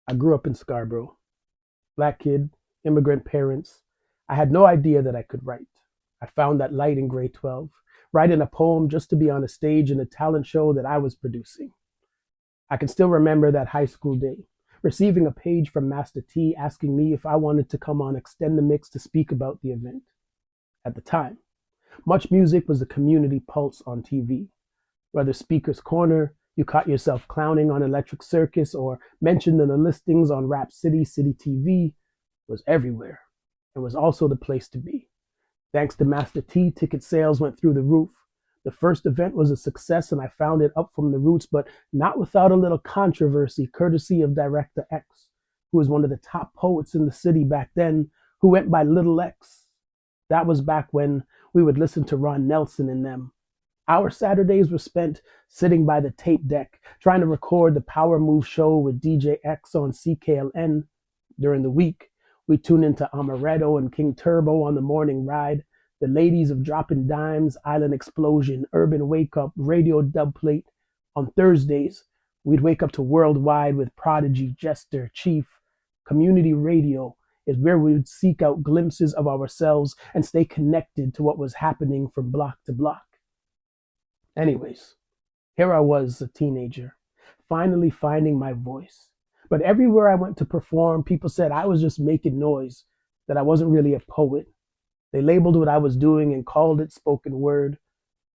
I grew up in Scarborough. Black kid, immigrant parents. I had no idea that I could write. I found that light in grade 12, writing a poem just to be on a stage in a talent show that I was producing. I can still remember that high school day, receiving a page from Master T asking me if I wanted to come on Extend the Mix to speak about the event. At the time, Much Music was the community pulse on TV. Whether Speaker's Corner, you caught yourself clowning on Electric Circus, or mentioned in the listings on Rap City, City TV, was everywhere and was also the place to be. Thanks to Master T, ticket sales went through the roof. The first event was a success and I found it up from the roots, but not without a little controversy, courtesy of Director X, who was one of the top poets in the city back then, who went by Little X. That was back when we would listen to Ron Nelson and them. Our Saturdays were spent sitting by the tape deck, trying to record the Power Move show with DJ X on CKLN. During the week, we tune into Amaretto and King Turbo on the morning ride, the ladies of Dropping Dimes, Island Explosion, Urban Wake Up, Radio Dubplate. On Thursdays, we'd wake up to Worldwide with Prodigy, Jester, Chief. Community radio is where we would seek out glimpses of ourselves and stay connected to what was happening from block to block. Anyways, here I was, a teenager, finally finding my voice. But everywhere I went to perform, people said I was just making noise, that I wasn't really a poet. They labeled what I was doing and called it spoken word.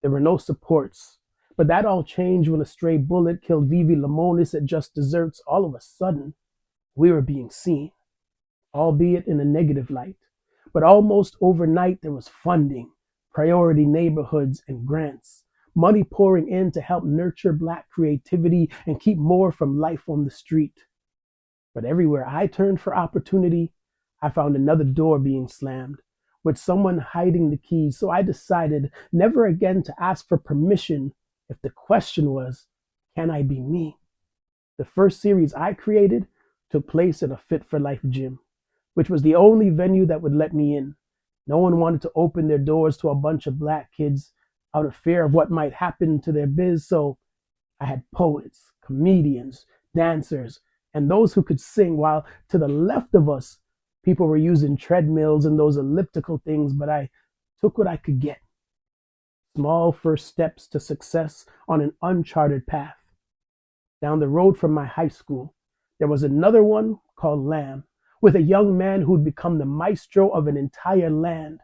There were no supports. But that all changed when a stray bullet killed Vivi Lamonis at Just Desserts. All of a sudden, we were being seen, albeit in a negative light. But almost overnight, there was funding, priority neighborhoods, and grants. Money pouring in to help nurture Black creativity and keep more from life on the street. But everywhere I turned for opportunity, I found another door being slammed, with someone hiding the keys. So I decided never again to ask for permission if the question was, can I be me? The first series I created took place in a Fit for Life gym, which was the only venue that would let me in. No one wanted to open their doors to a bunch of Black kids out of fear of what might happen to their biz. So I had poets, comedians, dancers, and those who could sing, while to the left of us, people were using treadmills and those elliptical things, but I took what I could get. Small first steps to success on an uncharted path. Down the road from my high school, there was another one called Lamb, with a young man who'd become the maestro of an entire land.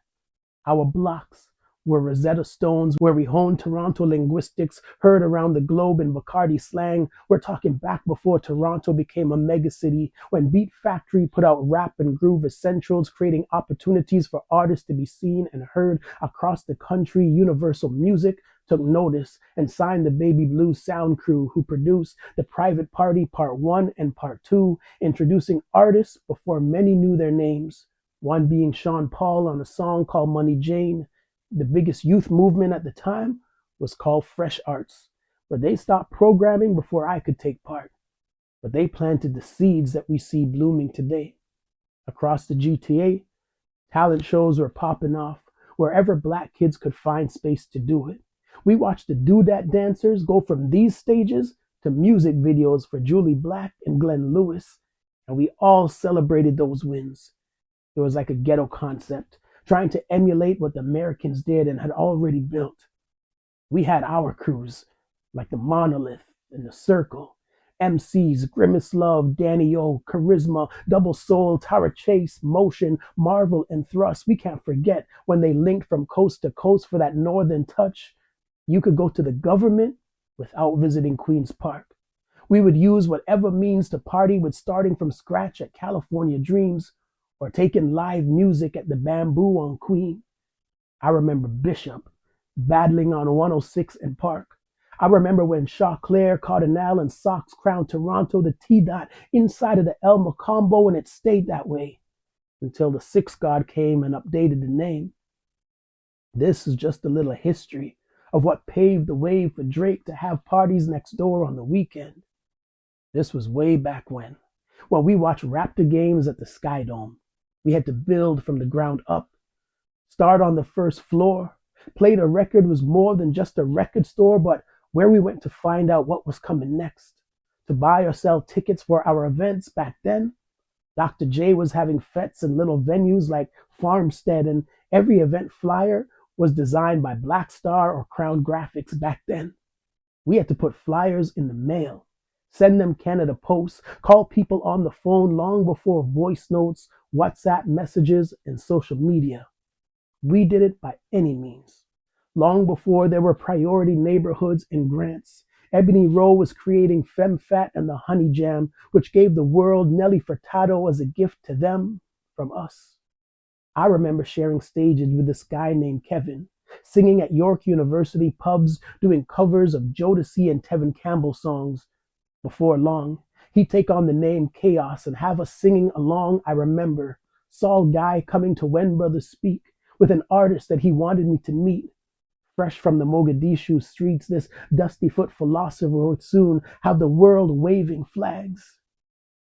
Our blocks were Rosetta Stones, where we honed Toronto linguistics, heard around the globe in Bacardi slang. We're talking back before Toronto became a megacity, when Beat Factory put out rap and groove essentials, creating opportunities for artists to be seen and heard across the country. Universal Music took notice and signed the Baby Blue sound crew, who produced The Private Party Part 1 and Part 2, introducing artists before many knew their names. One being Sean Paul on a song called Money Jane. The biggest youth movement at the time was called Fresh Arts, but they stopped programming before I could take part. But they planted the seeds that we see blooming today. Across the GTA, talent shows were popping off wherever Black kids could find space to do it. We watched the Do Dat dancers go from these stages to music videos for Julie Black and Glenn Lewis, and we all celebrated those wins. It was like a ghetto concept, trying to emulate what the Americans did and had already built. We had our crews, like the Monolith and the Circle, MCs, Grimace Love, Danny O, Charisma, Double Soul, Tara Chase, Motion, Marvel, and Thrust. We can't forget when they linked from coast to coast for that northern touch. You could go to the government without visiting Queen's Park. We would use whatever means to party with, starting from scratch at California Dreams, or taking live music at the Bamboo on Queen. I remember Bishop battling on 106 and Park. I remember when Shaw Claire, Cardinal, and Sox crowned Toronto the T-Dot inside of the Elma combo, and it stayed that way until the Six God came and updated the name. This is just a little history of what paved the way for Drake to have parties next door on the weekend. This was way back when we watched Raptor games at the Sky Dome. We had to build from the ground up, start on the first floor. Played a record was more than just a record store, but where we went to find out what was coming next. to buy or sell tickets for our events back then. Dr. J was having fetes in little venues like Farmstead, and every event flyer was designed by Black Star or Crown Graphics back then. We had to put flyers in the mail, send them Canada Post, call people on the phone long before voice notes, WhatsApp messages, and social media. We did it by any means. Long before there were priority neighborhoods and grants, Ebony Row was creating FemFat and the Honey Jam, which gave the world Nelly Furtado as a gift to them from us. I remember sharing stages with this guy named Kevin, singing at York University pubs, doing covers of Jodeci and Tevin Campbell songs. Before long, he'd take on the name Chaos and have us singing along. I remember Saul Guy coming to When Brothers Speak with an artist that he wanted me to meet. Fresh from the Mogadishu streets, this dusty foot philosopher would soon have the world waving flags.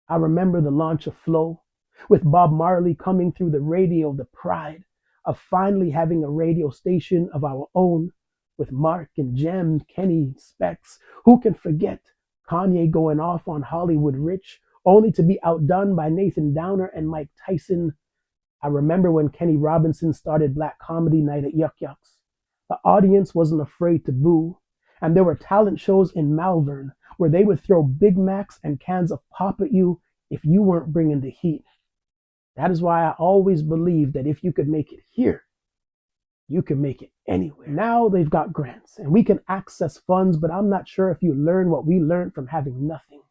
I remember the launch of Flow, with Bob Marley coming through the radio, the pride of finally having a radio station of our own, with Mark and Jem, Kenny, Specs. Who can forget Kanye going off on Hollywood Rich, only to be outdone by Nathan Downer and Mike Tyson? I remember when Kenny Robinson started Black Comedy Night at Yuck Yucks. The audience wasn't afraid to boo, and there were talent shows in Malvern where they would throw Big Macs and cans of pop at you if you weren't bringing the heat. That is why I always believed that if you could make it here, you can make it anywhere. Now they've got grants and we can access funds, but I'm not sure if you learn what we learned from having nothing.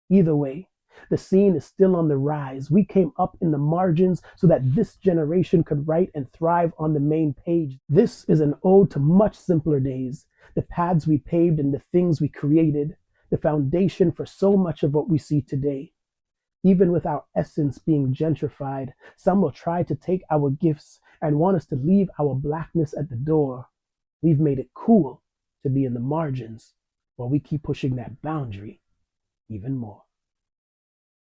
Either way, the scene is still on the rise. We came up in the margins so that this generation could write and thrive on the main page. This is an ode to much simpler days, the paths we paved and the things we created, the foundation for so much of what we see today. Even with our essence being gentrified, some will try to take our gifts and want us to leave our blackness at the door. We've made it cool to be in the margins while we keep pushing that boundary even more.